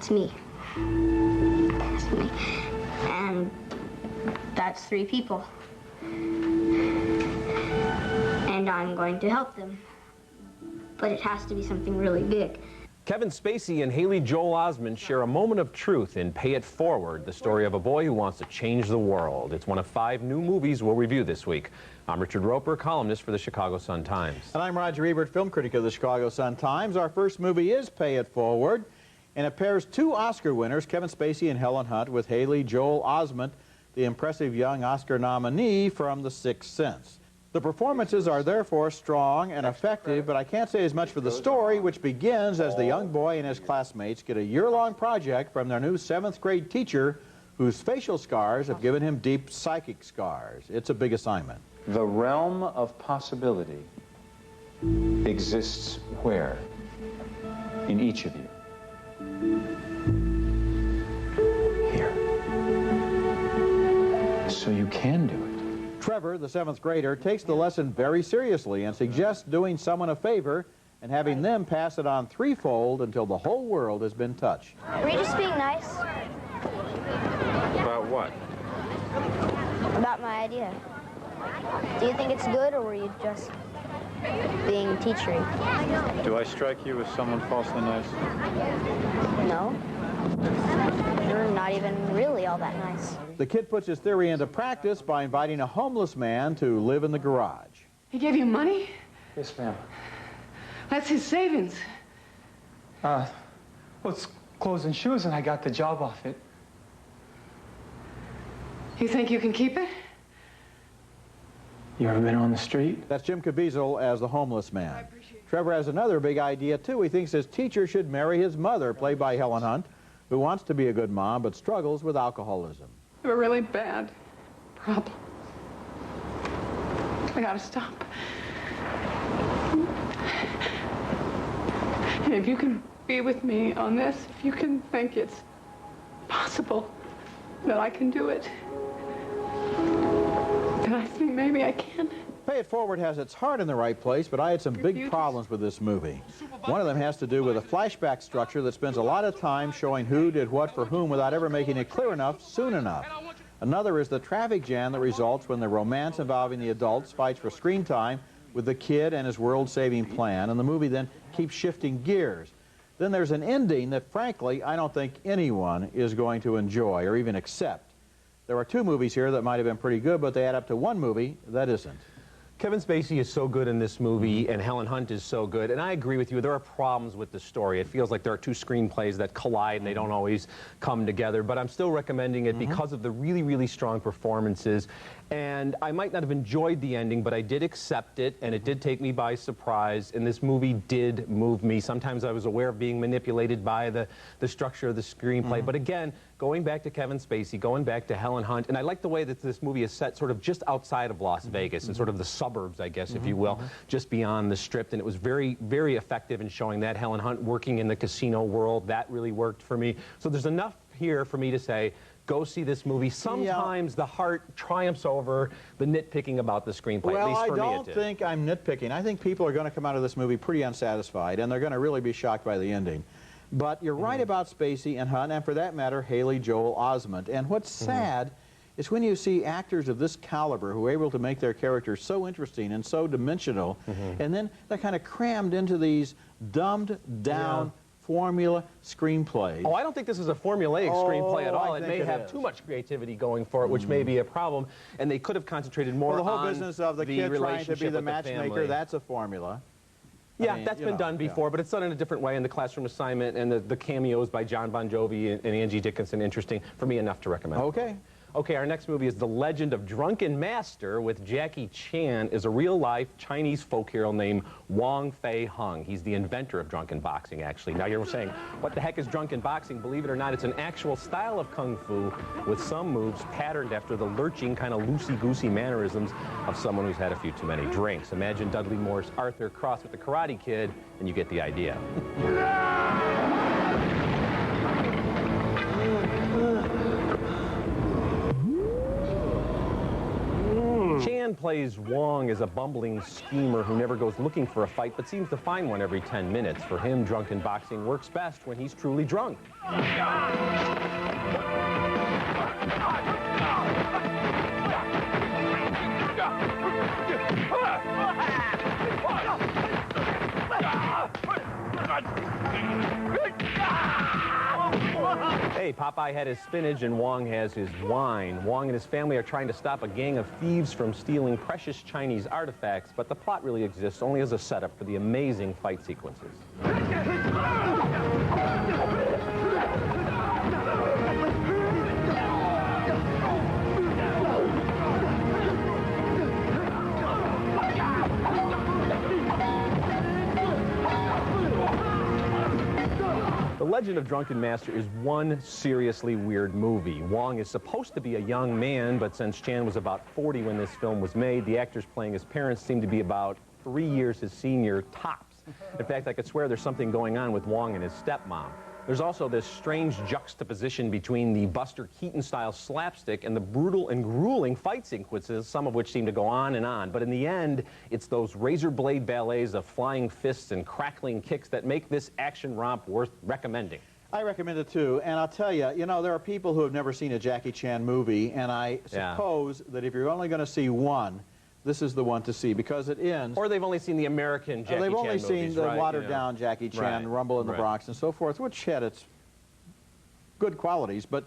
That's me. That's me. And that's 3 people. And I'm going to help them. But it has to be something really big. Kevin Spacey and Haley Joel Osment share a moment of truth in Pay It Forward, the story of a boy who wants to change the world. It's one of 5 new movies we'll review this week. I'm Richard Roeper, columnist for the Chicago Sun-Times. And I'm Roger Ebert, film critic of the Chicago Sun-Times. Our first movie is Pay It Forward, and it pairs 2 Oscar winners, Kevin Spacey and Helen Hunt, with Haley Joel Osment, the impressive young Oscar nominee from The Sixth Sense. The performances are therefore strong and effective, but I can't say as much for the story, which begins as the young boy and his classmates get a year-long project from their new 7th grade teacher whose facial scars have given him deep psychic scars. It's a big assignment. The realm of possibility exists where? In each of you. Here. So you can do it. Trevor, the 7th grader, takes the lesson very seriously and suggests doing someone a favor and having them pass it on threefold until the whole world has been touched. Were you just being nice? About what? About my idea. Do you think it's good, or were you just being teachery? Do I strike you as someone falsely nice? No. You're not even really all that nice. The kid puts his theory into practice by inviting a homeless man to live in the garage. He gave you money? Yes, ma'am. That's his savings. Well, it's clothes and shoes, and I got the job off it. You think you can keep it? You ever been on the street? That's Jim Caviezel as the homeless man. Trevor has another big idea, too. He thinks his teacher should marry his mother, played by Helen Hunt, who wants to be a good mom but struggles with alcoholism. You have a really bad problem. I gotta stop. And if you can be with me on this, if you can think it's possible that I can do it, then I think maybe I can. Pay It Forward has its heart in the right place, but I had some big problems with this movie. One of them has to do with a flashback structure that spends a lot of time showing who did what for whom without ever making it clear enough soon enough. Another is the traffic jam that results when the romance involving the adults fights for screen time with the kid and his world-saving plan, and the movie then keeps shifting gears. Then there's an ending that, frankly, I don't think anyone is going to enjoy or even accept. There are 2 movies here that might have been pretty good, but they add up to 1 movie that isn't. Kevin Spacey is so good in this movie, and Helen Hunt is so good, and I agree with you. There are problems with the story. It feels like there are 2 screenplays that collide, and they don't always come together, but I'm still recommending it because of the really, really strong performances. And I might not have enjoyed the ending, but I did accept it, and it did take me by surprise, and this movie did move me. Sometimes I was aware of being manipulated by the structure of the screenplay, but again, going back to Kevin Spacey, going back to Helen Hunt, and I like the way that this movie is set sort of just outside of Las Vegas, and sort of the suburbs, I guess, if you will, just beyond the Strip, and it was very, very effective in showing that. Helen Hunt working in the casino world, that really worked for me. So there's enough here for me to say, go see this movie. Sometimes the heart triumphs over the nitpicking about the screenplay. Well, at least for I me, don't think I'm nitpicking. I think people are going to come out of this movie pretty unsatisfied, and they're going to really be shocked by the ending. But you're right about Spacey and Hunt, and for that matter, Haley Joel Osment. And what's sad is when you see actors of this caliber who are able to make their characters so interesting and so dimensional, and then they're kind of crammed into these dumbed-down formula screenplays. Oh, I don't think this is a formulaic screenplay at all. I It think may have too much creativity going for it, which may be a problem, and they could have concentrated more Well, the whole on business of the kid trying to be the relationship with matchmaker, family. that's a formula. Yeah, I mean, that's you been know, done before, but it's done in a different way, in the classroom assignment, and the cameos by John Bon Jovi and Angie Dickinson, interesting. For me, enough to recommend. Okay. Okay, our next movie is The Legend of Drunken Master with Jackie Chan as a real-life Chinese folk hero named Wong Fei Hung. He's the inventor of drunken boxing, actually. Now you're saying, what the heck is drunken boxing? Believe it or not, it's an actual style of kung fu with some moves patterned after the lurching, kind of loosey-goosey mannerisms of someone who's had a few too many drinks. Imagine Dudley Moore's Arthur crossed with the Karate Kid, and you get the idea. Chan Chan plays Wong as a bumbling schemer who never goes looking for a fight, but seems to find one every 10 minutes. For him, drunken boxing works best when he's truly drunk. Hey, Popeye had his spinach and Wong has his wine. Wong and his family are trying to stop a gang of thieves from stealing precious Chinese artifacts, but the plot really exists only as a setup for the amazing fight sequences. The Legend of Drunken Master is one seriously weird movie. Wong is supposed to be a young man, but since Chan was about 40 when this film was made, the actors playing his parents seem to be about 3 years his senior tops. In fact, I could swear there's something going on with Wong and his stepmom. There's also this strange juxtaposition between the Buster Keaton-style slapstick and the brutal and grueling fight sequences, some of which seem to go on and on. But in the end, it's those razor blade ballets of flying fists and crackling kicks that make this action romp worth recommending. I recommend it too, and I'll tell you, there are people who have never seen a Jackie Chan movie, and I suppose that if you're only going to see one, this is the one to see, because it ends... Or they've only seen the American Jackie Chan movies. They've only seen the watered-down Jackie Chan, Rumble in the Bronx, and so forth, which had its good qualities. But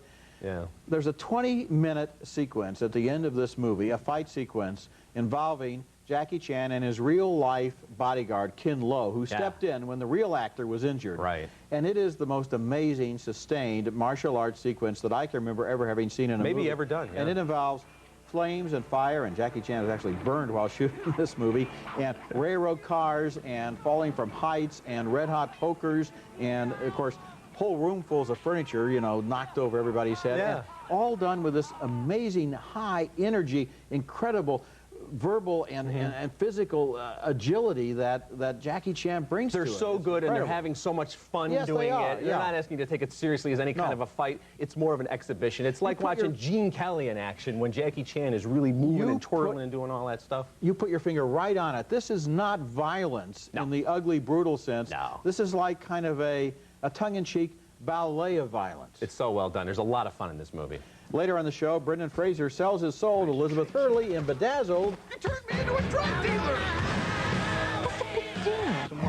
there's a 20-minute sequence at the end of this movie, a fight sequence involving Jackie Chan and his real-life bodyguard, Kin Lo, who stepped in when the real actor was injured. Right. And it is the most amazing, sustained martial arts sequence that I can remember ever having seen in a movie. Maybe ever done, And it involves flames and fire, and Jackie Chan was actually burned while shooting this movie, and railroad cars, and falling from heights, and red-hot pokers, and, of course, whole roomfuls of furniture, knocked over everybody's head. And all done with this amazing high energy, incredible verbal and physical agility that Jackie Chan brings to it. They're so good, and they're having so much fun doing it. They're not asking to take it seriously as any kind of a fight. It's more of an exhibition. It's like watching Gene Kelly in action when Jackie Chan is really moving and twirling and doing all that stuff. You put your finger right on it. This is not violence in the ugly, brutal sense. No. This is like kind of a tongue-in-cheek ballet of violence. It's so well done. There's a lot of fun in this movie. Later on the show, Brendan Fraser sells his soul to Elizabeth Hurley in Bedazzled. You turned me into a drug dealer!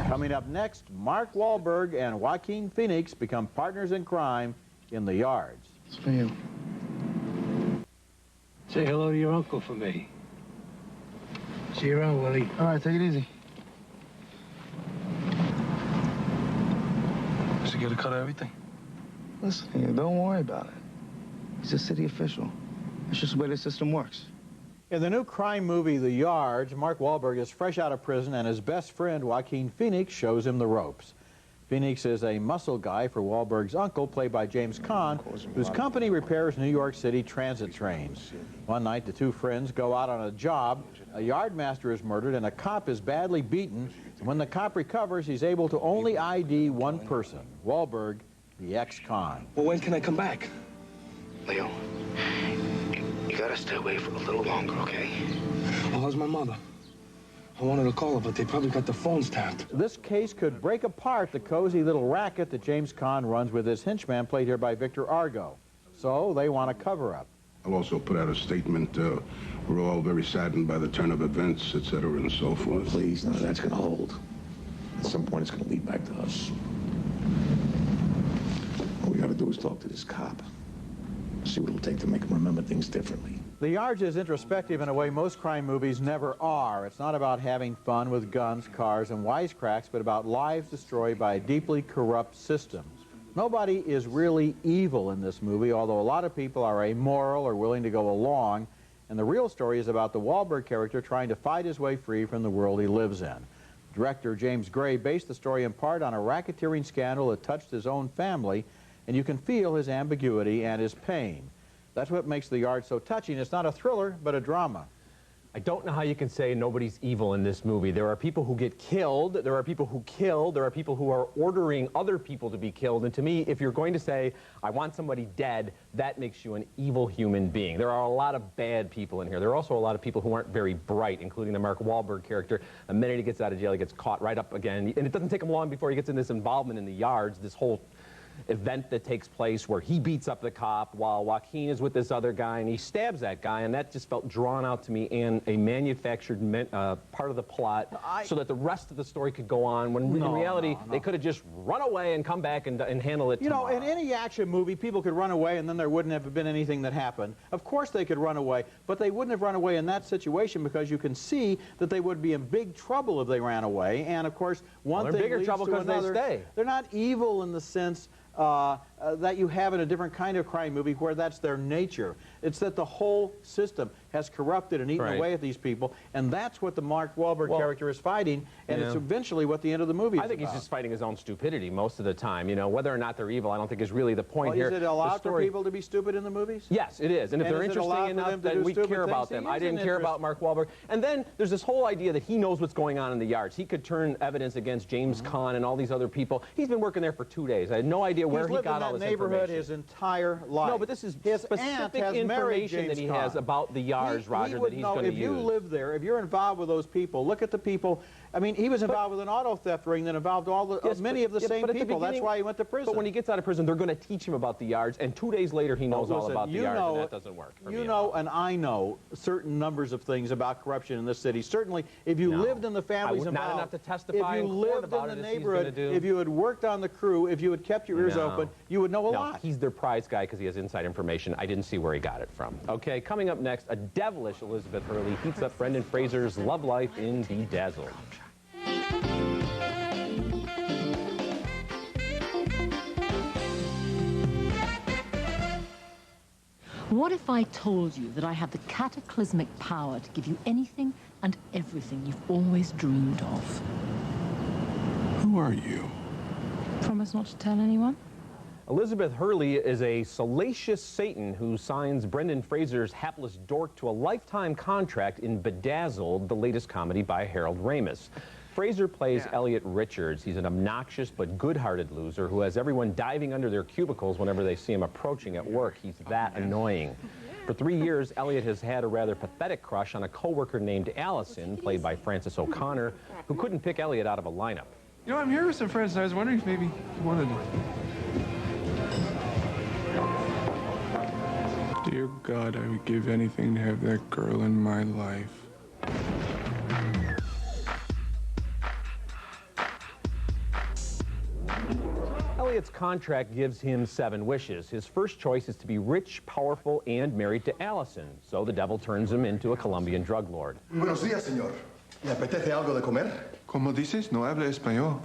Coming up next, Mark Wahlberg and Joaquin Phoenix become partners in crime in The Yards. It's for you. Say hello to your uncle for me. See you around, Willie. All right, take it easy. Does he get a cut of everything? Listen, don't worry about it. He's a city official. That's just the way the system works. In the new crime movie, The Yards, Mark Wahlberg is fresh out of prison, and his best friend, Joaquin Phoenix, shows him the ropes. Phoenix is a muscle guy for Wahlberg's uncle, played by James Caan, whose company repairs New York City transit trains. One night, the two friends go out on a job. A yardmaster is murdered, and a cop is badly beaten. And when the cop recovers, he's able to only ID one person, Wahlberg, the ex-con. Well, when can I come back? Leo, you gotta stay away for a little longer, okay? Oh, how's my mother? I wanted to call her, but they probably got their phones tapped. This case could break apart the cozy little racket that James Caan runs with his henchman, played here by Victor Argo. So they want a cover-up. I'll also put out a statement. We're all very saddened by the turn of events, etc., and so forth. Please, none of that's going to hold. At some point, it's going to lead back to us. All we got to do is talk to this cop. See what it'll take to make him remember things differently. The Yards is introspective in a way most crime movies never are. It's not about having fun with guns, cars, and wisecracks, but about lives destroyed by a deeply corrupt system. Nobody is really evil in this movie, although a lot of people are amoral or willing to go along, and the real story is about the Wahlberg character trying to fight his way free from the world he lives in. Director James Gray based the story in part on a racketeering scandal that touched his own family, and you can feel his ambiguity and his pain. That's what makes The Yard so touching. It's not a thriller, but a drama. I don't know how you can say nobody's evil in this movie. There are people who get killed, there are people who kill, there are people who are ordering other people to be killed, and to me, if you're going to say, I want somebody dead, that makes you an evil human being. There are a lot of bad people in here. There are also a lot of people who aren't very bright, including the Mark Wahlberg character. The minute he gets out of jail, he gets caught right up again, and it doesn't take him long before he gets in this involvement in the yards, this whole event that takes place where he beats up the cop while Joaquin is with this other guy and he stabs that guy, and that just felt drawn out to me and a manufactured part of the plot so that the rest of the story could go on when in reality they could have just run away and come back and handle it tomorrow. You know, in any action movie, people could run away and then there wouldn't have been anything that happened. Of course they could run away, but they wouldn't have run away in that situation because you can see that they would be in big trouble if they ran away. And of course, one thing bigger leads trouble to because another. they stay. They're not evil in the sense that you have in a different kind of crime movie where that's their nature. It's that the whole system has corrupted and eaten away at these people, and that's what the Mark Wahlberg character is fighting, and it's eventually what the end of the movie is I think he's just fighting his own stupidity most of the time. You know, whether or not they're evil, I don't think is really the point here. Is it allowed for people to be stupid in the movies? Yes, it is. And if they're interesting enough, then we care about them. I didn't care about Mark Wahlberg. And then there's this whole idea that he knows what's going on in the yards. He could turn evidence against James Caan and all these other people. He's been working there for 2 days. I had no idea where he got all this neighborhood his entire life. No, but this is his specific information that he has about the yards, Roger, that he's going to use. If you live there, if you're involved with those people, look at the people. I mean, he was involved with an auto theft ring that involved many of the same people. That's why he went to prison. But when he gets out of prison, they're going to teach him about the yards, and 2 days later he knows all about the yards, and that doesn't work. You know, and I know certain numbers of things about corruption in this city. Certainly, if you lived in the families involved, not enough to testify if you lived in the neighborhood, if you had worked on the crew, if you had kept your ears open, you would know a lot. He's their prize guy because he has inside information. I didn't see where he got it from. Okay, coming up next, a devilish Elizabeth Hurley heats up Brendan Fraser's love life in Bedazzled. What if I told you that I have the cataclysmic power to give you anything and everything you've always dreamed of? Who are you? Promise not to tell anyone? Elizabeth Hurley is a salacious Satan who signs Brendan Fraser's hapless dork to a lifetime contract in Bedazzled, the latest comedy by Harold Ramis. Fraser plays Elliot Richards. He's an obnoxious but good-hearted loser who has everyone diving under their cubicles whenever they see him approaching at work. He's that annoying. For 3 years, Elliot has had a rather pathetic crush on a coworker named Allison, played by Frances O'Connor, who couldn't pick Elliot out of a lineup. You know, I'm here with some friends, and I was wondering if maybe you wanted to... Dear God, I would give anything to have that girl in my life. Elliot's contract gives him 7 wishes. His first choice is to be rich, powerful, and married to Allison. So the devil turns him into a Colombian drug lord. Buenos días, señor. ¿Le apetece algo de comer? ¿Cómo dices? No habla español.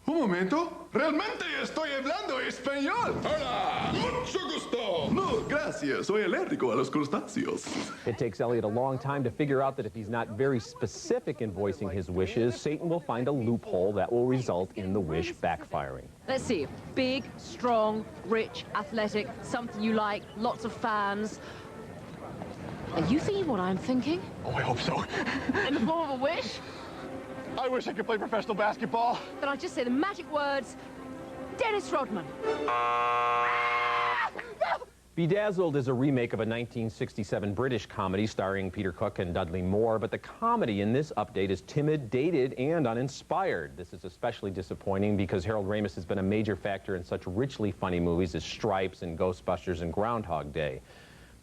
Un momento. Realmente estoy hablando español. Hola. Mucho gusto. No, gracias. Soy alérgico a los crustáceos. It takes Elliot a long time to figure out that if he's not very specific in voicing his wishes, Satan will find a loophole that will result in the wish backfiring. Let's see. Big, strong, rich, athletic, something you like, lots of fans. Are you thinking what I'm thinking? Oh, I hope so. In the form of a wish? I wish I could play professional basketball. Then I'll just say the magic words, Dennis Rodman. Bedazzled is a remake of a 1967 British comedy starring Peter Cook and Dudley Moore, but the comedy in this update is timid, dated, and uninspired. This is especially disappointing because Harold Ramis has been a major factor in such richly funny movies as Stripes and Ghostbusters and Groundhog Day.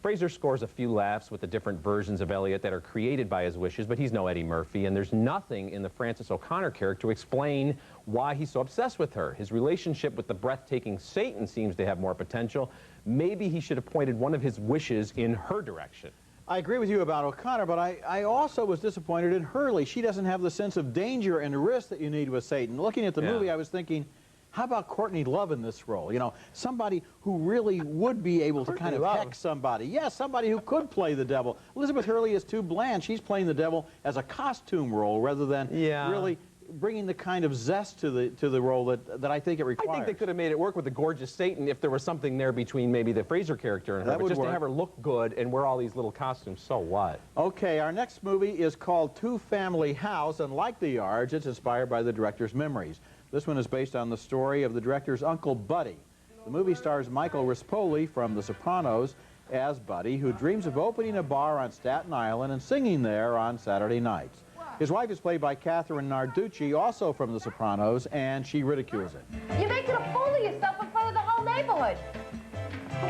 Fraser scores a few laughs with the different versions of Elliot that are created by his wishes, but he's no Eddie Murphy, and there's nothing in the Frances O'Connor character to explain why he's so obsessed with her. His relationship with the breathtaking Satan seems to have more potential. Maybe he should have pointed one of his wishes in her direction. I agree with you about O'Connor, but I also was disappointed in Hurley. She doesn't have the sense of danger and risk that you need with Satan. Looking at the movie, I was thinking, how about Courtney Love in this role? You know, somebody who really would be able to kind of hex somebody. Yes, somebody who could play the devil. Elizabeth Hurley is too bland. She's playing the devil as a costume role rather than really bringing the kind of zest to the role that I think it requires. I think they could have made it work with the gorgeous Satan if there was something there between maybe the Fraser character and her. That would just work. to have her look good and wear all these little costumes, so what? Okay, our next movie is called Two-Family House, and like The Yards, it's inspired by the director's memories. This one is based on the story of the director's Uncle Buddy. The movie stars Michael Rispoli from The Sopranos as Buddy, who dreams of opening a bar on Staten Island and singing there on Saturday nights. His wife is played by Catherine Narducci, also from The Sopranos, and she ridicules it. You're making a fool of yourself in front of the whole neighborhood.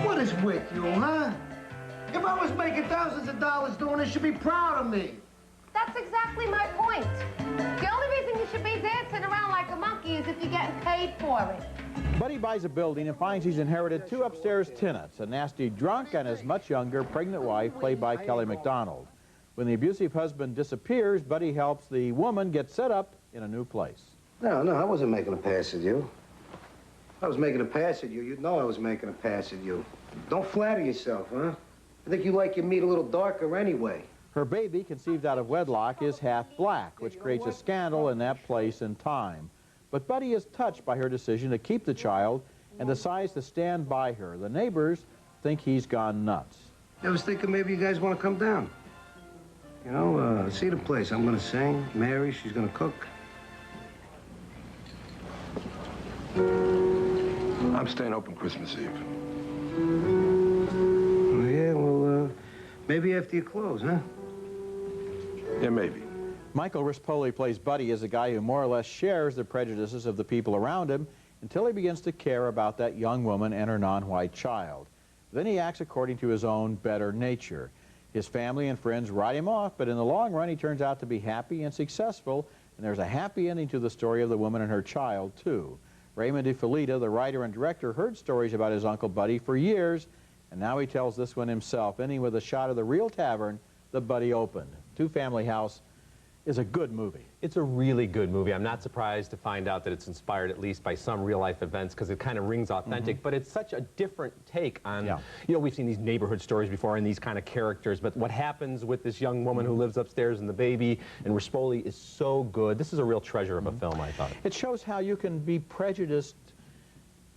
What is with you, huh? If I was making thousands of dollars doing this, you'd be proud of me. That's exactly my point. The only reason you should be dancing around like a monkey is if you're getting paid for it. Buddy buys a building and finds he's inherited 2 upstairs tenants, a nasty drunk and his much younger pregnant wife, played by Kelly MacDonald. When the abusive husband disappears, Buddy helps the woman get set up in a new place. No, I wasn't making a pass at you. If I was making a pass at you, you'd know I was making a pass at you. Don't flatter yourself, huh? I think you like your meat a little darker anyway. Her baby, conceived out of wedlock, is half black, which creates a scandal in that place and time. But Buddy is touched by her decision to keep the child and decides to stand by her. The neighbors think he's gone nuts. I was thinking maybe you guys want to come down. You know, see the place. I'm going to sing. Mary, she's going to cook. I'm staying open Christmas Eve. Oh, yeah, well, maybe after you close, huh? Yeah, maybe. Michael Rispoli plays Buddy as a guy who more or less shares the prejudices of the people around him until he begins to care about that young woman and her non-white child. Then he acts according to his own better nature. His family and friends write him off, but in the long run he turns out to be happy and successful, and there's a happy ending to the story of the woman and her child, too. Raymond DeFelita, the writer and director, heard stories about his Uncle Buddy for years, and now he tells this one himself, ending with a shot of the real tavern that Buddy opened. Two-Family House is a good movie. It's a really good movie. I'm not surprised to find out that it's inspired at least by some real-life events because it kind of rings authentic, but it's such a different take on, you know, we've seen these neighborhood stories before and these kind of characters, but what happens with this young woman who lives upstairs and the baby and Rispoli is so good. This is a real treasure of a film, I thought. It shows how you can be prejudiced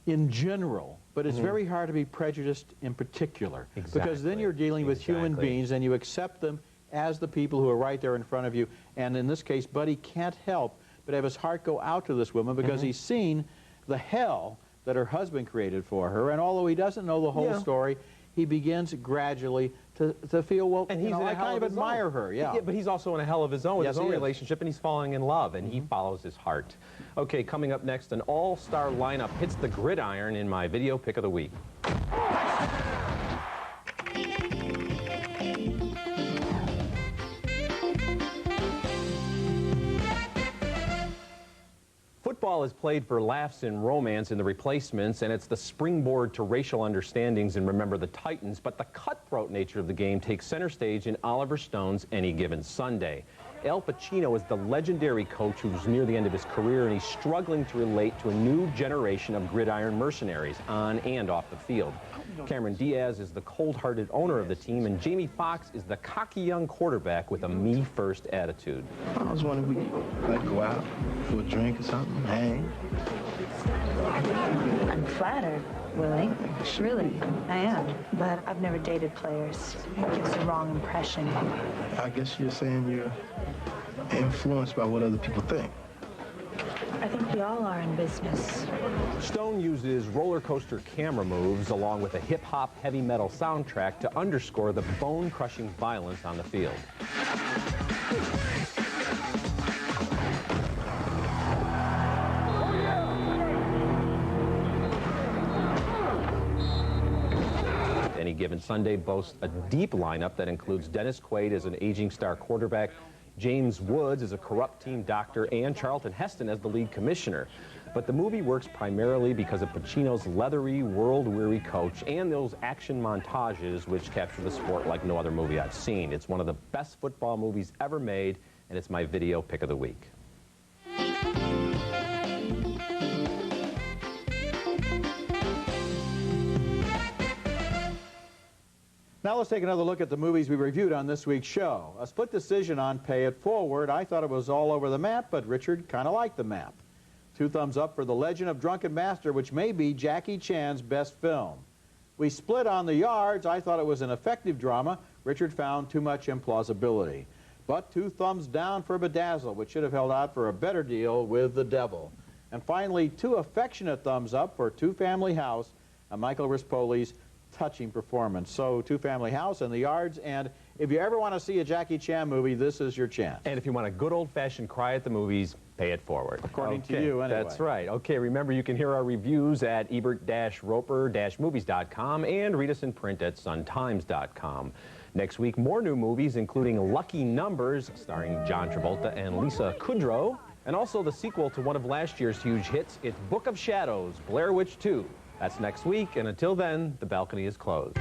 in general, but it's very hard to be prejudiced in particular. Because then you're dealing with human beings and you accept them as the people who are right there in front of you. And in this case, Buddy can't help but have his heart go out to this woman because he's seen the hell that her husband created for her. And although he doesn't know the whole story, he begins gradually to feel, well, and he's I kind of admire her. But he's also in a hell of his own with his own relationship, and he's falling in love, and he follows his heart. Okay, coming up next, an all-star lineup hits the gridiron in my video pick of the week. Football is played for laughs and romance in The Replacements, and it's the springboard to racial understandings in Remember the Titans, but the cutthroat nature of the game takes center stage in Oliver Stone's Any Given Sunday. Al Pacino is the legendary coach who's near the end of his career, and he's struggling to relate to a new generation of gridiron mercenaries on and off the field. Cameron Diaz is the cold-hearted owner of the team, and Jamie Foxx is the cocky young quarterback with a me-first attitude. I was wondering if we could go out for a drink or something, hang. I'm flattered, Willie. Really, I am. But I've never dated players. It gives the wrong impression. I guess you're saying you're influenced by what other people think. I think we all are in business. Stone uses roller coaster camera moves along with a hip-hop heavy metal soundtrack to underscore the bone-crushing violence on the field. Any Given Sunday boasts a deep lineup that includes Dennis Quaid as an aging star quarterback, James Woods as a corrupt team doctor, and Charlton Heston as the lead commissioner. But the movie works primarily because of Pacino's leathery, world-weary coach and those action montages which capture the sport like no other movie I've seen. It's one of the best football movies ever made, and it's my video pick of the week. Now let's take another look at the movies we reviewed on this week's show. A split decision on Pay It Forward. I thought it was all over the map, but Richard kind of liked the map. 2 thumbs up for The Legend of Drunken Master, which may be Jackie Chan's best film. We split on The Yards. I thought it was an effective drama. Richard found too much implausibility. But 2 thumbs down for Bedazzled, which should have held out for a better deal with the devil. And finally, 2 affectionate thumbs up for Two Family House and Michael Rispoli's touching performance. So, Two Family House and The Yards, and if you ever want to see a Jackie Chan movie, this is your chance. And if you want a good old-fashioned cry at the movies, Pay It Forward. According to you, anyway. That's right. Okay, remember you can hear our reviews at Ebert-Roeper-movies.com and read us in print at suntimes.com. Next week, more new movies, including Lucky Numbers, starring John Travolta and Lisa Kudrow, and also the sequel to one of last year's huge hits, it's Book of Shadows, Blair Witch 2. That's next week, and until then, the balcony is closed.